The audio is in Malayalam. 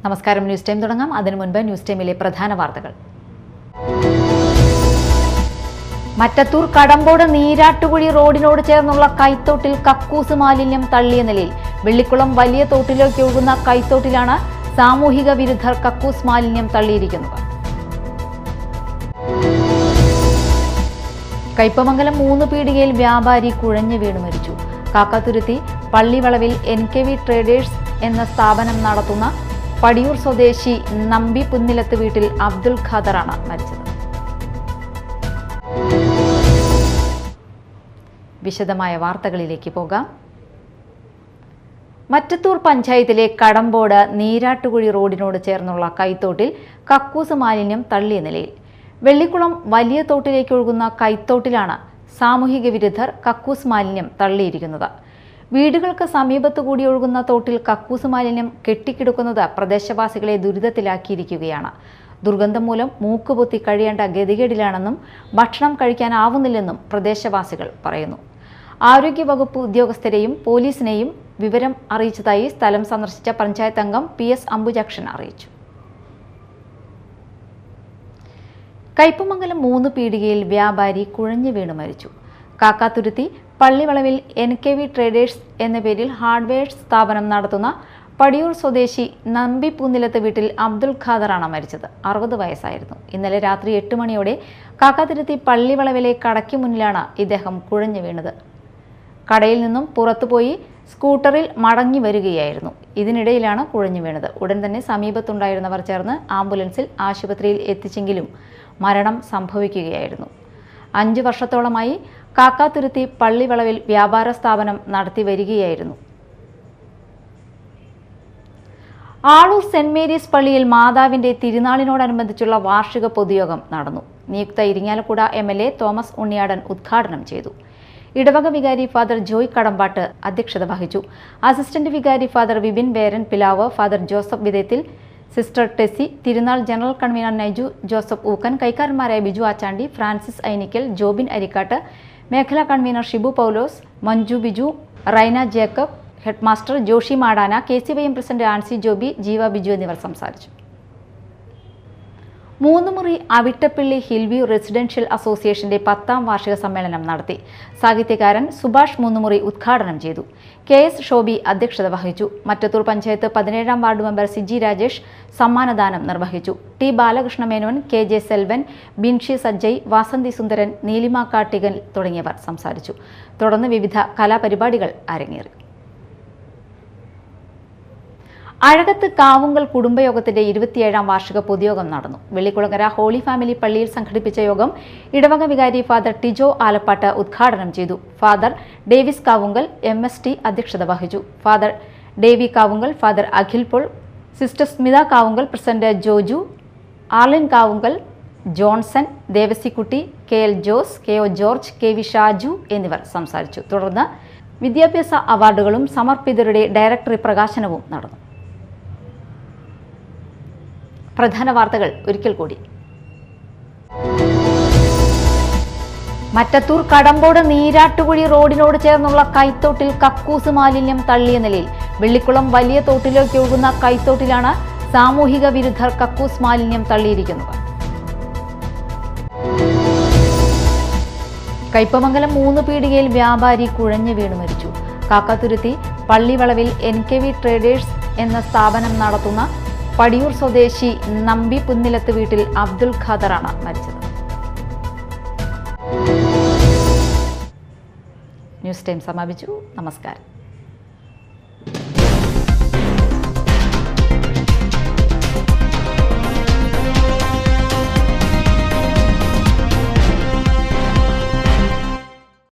നമസ്കാരം. ന്യൂസ് ടൈം തുടങ്ങാം. അതിനു മുൻപ് ന്യൂസ് ടൈമിലെ പ്രധാന വാർത്തകൾ. മറ്റത്തൂർ കടമ്പോട് നീരാട്ടുകുഴി റോഡിനോട് ചേർന്നുള്ള കൈത്തോട്ടിൽ കക്കൂസ് മാലിന്യം തള്ളിയ നിലയിൽ. വെള്ളിക്കുളം വലിയ തോട്ടിലേക്ക് ഒഴുകുന്ന കൈത്തോട്ടിലാണ് സാമൂഹിക വിരുദ്ധർ കക്കൂസ് മാലിന്യം തള്ളിയിരിക്കുന്നത്. കയ്പമംഗലം 3 പീടികയിൽ വ്യാപാരി കുഴഞ്ഞു വീണ് മരിച്ചു. കാക്കാതുരുത്തി പള്ളിവളവിൽ NKV ട്രേഡേഴ്സ് എന്ന സ്ഥാപനം നടത്തുന്ന പടിയൂർ സ്വദേശി നമ്പി പുന്നിലത്ത് വീട്ടിൽ അബ്ദുൽ ഖാദറാണ് മരിച്ചത്. വിശദമായ വാർത്തകളിലേക്ക് പോകാം. മറ്റത്തൂർ പഞ്ചായത്തിലെ കടമ്പോട് നീരാട്ടുകുഴി റോഡിനോട് ചേർന്നുള്ള കൈത്തോട്ടിൽ കക്കൂസ് മാലിന്യം തള്ളിയ നിലയിൽ. വെള്ളിക്കുളം വലിയ തോട്ടിലേക്ക് ഒഴുകുന്ന കൈത്തോട്ടിലാണ് സാമൂഹിക വിരുദ്ധർ കക്കൂസ് മാലിന്യം തള്ളിയിരിക്കുന്നത്. വീടുകൾക്ക് സമീപത്തുകൂടി ഒഴുകുന്ന തോട്ടിൽ കക്കൂസ് മാലിന്യം കെട്ടിക്കിടക്കുന്നത് പ്രദേശവാസികളെ ദുരിതത്തിലാക്കിയിരിക്കുകയാണ്. ദുർഗന്ധം മൂലം മൂക്കുപൊത്തി കഴിയേണ്ട ഗതികേടിലാണെന്നും ഭക്ഷണം കഴിക്കാനാവുന്നില്ലെന്നും പ്രദേശവാസികൾ പറയുന്നു. ആരോഗ്യവകുപ്പ് ഉദ്യോഗസ്ഥരെയും പോലീസിനെയും വിവരം അറിയിച്ചതായി സ്ഥലം സന്ദർശിച്ച പഞ്ചായത്ത് അംഗം PS അംബുജാക്ഷൻ അറിയിച്ചു. കയ്പമംഗലം 3 പീടികയിൽ വ്യാപാരി കുഴഞ്ഞു വീണ് മരിച്ചു. കാക്കാതുരുത്തി പള്ളിവളവിൽ NKV ട്രേഡേഴ്സ് എന്ന പേരിൽ ഹാർഡ്വെയർ സ്ഥാപനം നടത്തുന്ന പടിയൂർ സ്വദേശി നമ്പി പൂന്നിലത്ത് വീട്ടിൽ അബ്ദുൽ ഖാദറാണ് മരിച്ചത്. 60 വയസ്സായിരുന്നു. ഇന്നലെ രാത്രി 8 മണിയോടെ കാക്കാതുരുത്തി പള്ളിവളവിലെ കടയ്ക്ക് മുന്നിലാണ് ഇദ്ദേഹം കുഴഞ്ഞു വീണത്. കടയിൽ നിന്നും പുറത്തുപോയി സ്കൂട്ടറിൽ മടങ്ങി വരികയായിരുന്നു. ഇതിനിടയിലാണ് കുഴഞ്ഞു വീണത്. ഉടൻ തന്നെ സമീപത്തുണ്ടായിരുന്നവർ ചേർന്ന് ആംബുലൻസിൽ ആശുപത്രിയിൽ എത്തിച്ചെങ്കിലും മരണം സംഭവിക്കുകയായിരുന്നു. 5 വർഷത്തോളമായി കാക്കാതുരുത്തി പള്ളിവളവിൽ വ്യാപാര സ്ഥാപനം നടത്തി വരികയായിരുന്നു. ആളൂർ സെന്റ് മേരീസ് പള്ളിയിൽ മാതാവിന്റെ തിരുനാളിനോടനുബന്ധിച്ചുള്ള വാർഷിക പൊതുയോഗം നടന്നു. നിയുക്ത ഇരിങ്ങാലക്കുട MLA തോമസ് ഉണ്ണിയാടൻ ഉദ്ഘാടനം ചെയ്തു. ഇടവക വികാരി ഫാദർ ജോയ് കടമ്പാട്ട് അധ്യക്ഷത വഹിച്ചു. അസിസ്റ്റന്റ് വികാരി father Vipin Veran Pilav, father Joseph Videthil, sister Tessy, തിരുനാൾ general convener Naiju Joseph Ookken, കൈക്കാരന്മാരായ ബിജു ആച്ചാണ്ടി, ഫ്രാൻസിസ് ഐനിക്കൽ, ജോബിൻ അരിക്കാട്ട്, മേഖലാ convener Shibu Paulose, Manju Biju, Raina Jacob, headmaster Joshy Madana, KCYM president Ancy Joby, Jeeva Biju എന്നിവർ സംസാരിച്ചു. 3 മുറി അവിട്ടപ്പള്ളി ഹിൽവ്യൂ റെസിഡൻഷ്യൽ അസോസിയേഷന്റെ 10ാം വാർഷിക സമ്മേളനം നടത്തി. സാഹിത്യകാരൻ സുഭാഷ് 3 മുറി ഉദ്ഘാടനം ചെയ്തു. KS ഷോബി അധ്യക്ഷത വഹിച്ചു. മറ്റത്തൂർ പഞ്ചായത്ത് 17ാം വാർഡ് മെമ്പർ സിജി രാജേഷ് സമ്മാനദാനം നിർവഹിച്ചു. T ബാലകൃഷ്ണ മേനോൻ, KJ സെൽവൻ, ബിൻഷി സജ്ജയ്, വാസന്തി സുന്ദരൻ, നീലിമ കാട്ടികൻ തുടങ്ങിയവർ സംസാരിച്ചു. തുടർന്ന് വിവിധ കലാപരിപാടികൾ അരങ്ങേറി. അഴകത്ത് കാവുങ്കൽ കുടുംബയോഗത്തിന്റെ 27ാം വാർഷിക പൊതുയോഗം നടന്നു. വെള്ളിക്കുളങ്ങര ഹോളി ഫാമിലി പള്ളിയിൽ സംഘടിപ്പിച്ച യോഗം ഇടവക വികാരി ഫാദർ ടിജോ ആലപ്പാട്ട് ഉദ്ഘാടനം ചെയ്തു. ഫാദർ ഡേവിസ് കാവുങ്കൽ MST അധ്യക്ഷത വഹിച്ചു. Father Davy Kavungal, father Akhil Paul, sister Smitha Kavungal, president Joju, Arlin Kavungal, Johnson, Devasikutty, KL Jose, KO George, KV Shaju എന്നിവർ സംസാരിച്ചു. തുടർന്ന് വിദ്യാഭ്യാസ അവാർഡുകളും സമർപ്പിതരുടെ ഡയറക്ടറി പ്രകാശനവും നടന്നു. പ്രധാന വാർത്തകൾ ഒരിക്കൽ കൂടി. മറ്റത്തൂർ കടമ്പോട് നീരാട്ടുകുഴി റോഡിനോട് ചേർന്നുള്ള കൈത്തോട്ടിൽ കക്കൂസ് മാലിന്യം തള്ളിയ നിലയിൽ. വെള്ളിക്കുളം വലിയ തോട്ടിലേക്ക് ഒഴുകുന്ന കൈത്തോട്ടിലാണ് സാമൂഹിക വിരുദ്ധർ കക്കൂസ് മാലിന്യം തള്ളിയിരിക്കുന്നത്. കയ്പമംഗലം 3 പീടികയിൽ വ്യാപാരി കുഴഞ്ഞു വീണ് മരിച്ചു. കാക്കാതുരുത്തി പള്ളിവളവിൽ NKV ട്രേഡേഴ്സ് എന്ന സ്ഥാപനം നടത്തുന്ന പടിയൂർ സ്വദേശി നമ്പി പുന്നിലത്ത് വീട്ടിൽ അബ്ദുൽ ഖാദറാണ് മരിച്ചത്. ന്യൂസ് ടൈം സമാപിച്ചു. നമസ്കാരം.